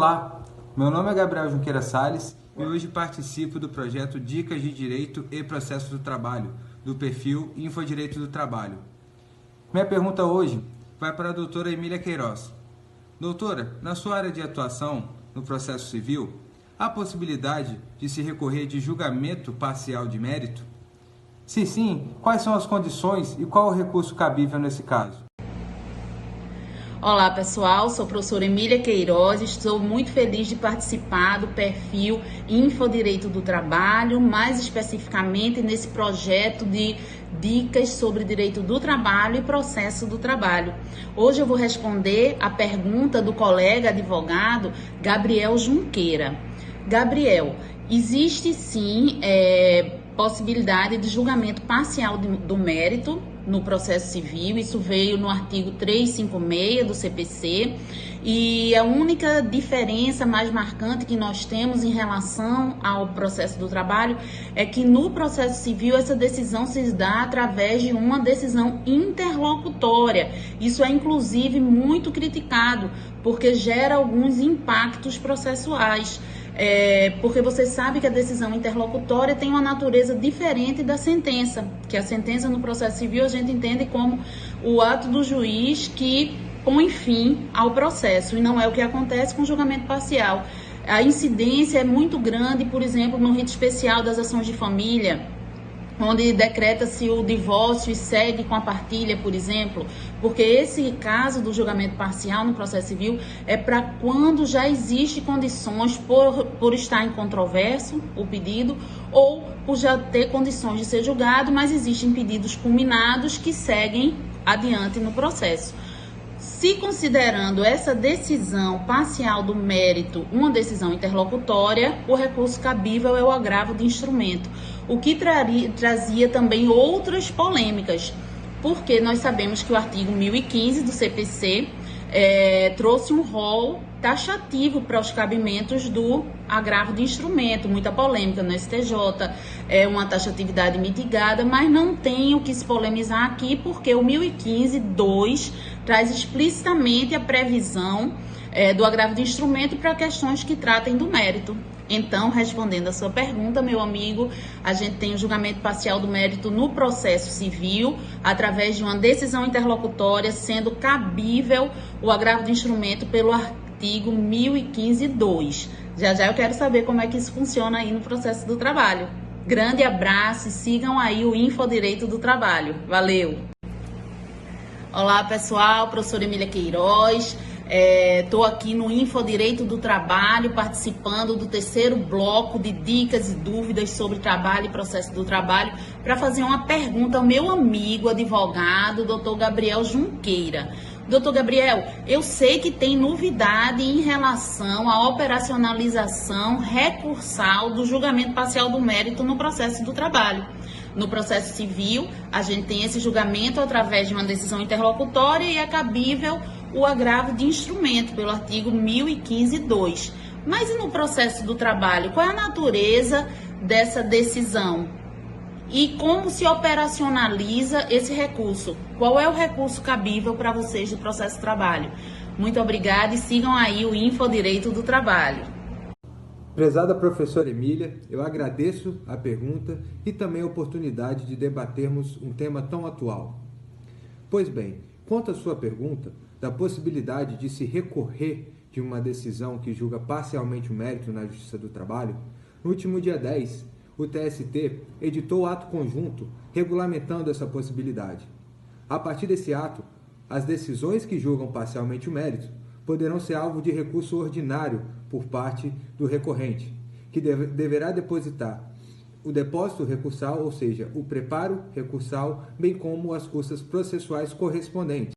Olá, meu nome é Gabriel Junqueira Salles e hoje participo do projeto Dicas de Direito e Processo do Trabalho, do perfil Infodireito do Trabalho. Minha pergunta hoje vai para a doutora Emília Queiroz. Doutora, na sua área de atuação no processo civil, há possibilidade de se recorrer de julgamento parcial de mérito? Se sim, quais são as condições e qual o recurso cabível nesse caso? Olá pessoal, sou a professora Emília Queiroz, estou muito feliz de participar do perfil Infodireito do Trabalho, mais especificamente nesse projeto de dicas sobre direito do trabalho e processo do trabalho. Hoje eu vou responder a pergunta do colega advogado Gabriel Junqueira. Gabriel, existe sim possibilidade de julgamento parcial do mérito no processo civil, isso veio no artigo 356 do CPC, e a única diferença mais marcante que nós temos em relação ao processo do trabalho é que no processo civil essa decisão se dá através de uma decisão interlocutória. Isso é inclusive muito criticado, porque gera alguns impactos processuais. Porque você sabe que a decisão interlocutória tem uma natureza diferente da sentença, que a sentença no processo civil a gente entende como o ato do juiz que põe fim ao processo, e não é o que acontece com o julgamento parcial. A incidência é muito grande, por exemplo, no rito especial das ações de família, onde decreta-se o divórcio e segue com a partilha, por exemplo, porque esse caso do julgamento parcial no processo civil é para quando já existe condições por estar em controvérsia o pedido, ou por já ter condições de ser julgado, mas existem pedidos culminados que seguem adiante no processo. Se considerando essa decisão parcial do mérito uma decisão interlocutória, o recurso cabível é o agravo de instrumento, o que trazia também outras polêmicas, porque nós sabemos que o artigo 1015 do CPC trouxe um rol taxativo para os cabimentos do agravo de instrumento, muita polêmica no STJ, uma taxatividade mitigada, mas não tem o que se polemizar aqui, porque o 1015-2 traz explicitamente a previsão do agravo de instrumento para questões que tratem do mérito. Então, respondendo a sua pergunta, meu amigo, a gente tem o julgamento parcial do mérito no processo civil, através de uma decisão interlocutória, sendo cabível o agravo de instrumento pelo artigo 1015-2. Já eu quero saber como é que isso funciona aí no processo do trabalho. Grande abraço e sigam aí o Infodireito do Trabalho. Valeu! Olá, pessoal, professora Emília Queiroz. Estou aqui no Infodireito do Trabalho, participando do terceiro bloco de dicas e dúvidas sobre trabalho e processo do trabalho, para fazer uma pergunta ao meu amigo advogado, doutor Gabriel Junqueira. Doutor Gabriel, eu sei que tem novidade em relação à operacionalização recursal do julgamento parcial do mérito no processo do trabalho. No processo civil, a gente tem esse julgamento através de uma decisão interlocutória e é cabível o agravo de instrumento pelo artigo 1015-2. Mas e no processo do trabalho, qual é a natureza dessa decisão? E como se operacionaliza esse recurso? Qual é o recurso cabível para vocês do processo do trabalho? Muito obrigada e sigam aí o Infodireito do Trabalho. Prezada professora Emília, eu agradeço a pergunta e também a oportunidade de debatermos um tema tão atual. Pois bem, quanto à sua pergunta, da possibilidade de se recorrer de uma decisão que julga parcialmente o mérito na Justiça do Trabalho, no último dia 10, o TST editou o ato conjunto regulamentando essa possibilidade. A partir desse ato, as decisões que julgam parcialmente o mérito poderão ser alvo de recurso ordinário por parte do recorrente, que deverá depositar o depósito recursal, ou seja, o preparo recursal, bem como as custas processuais correspondentes.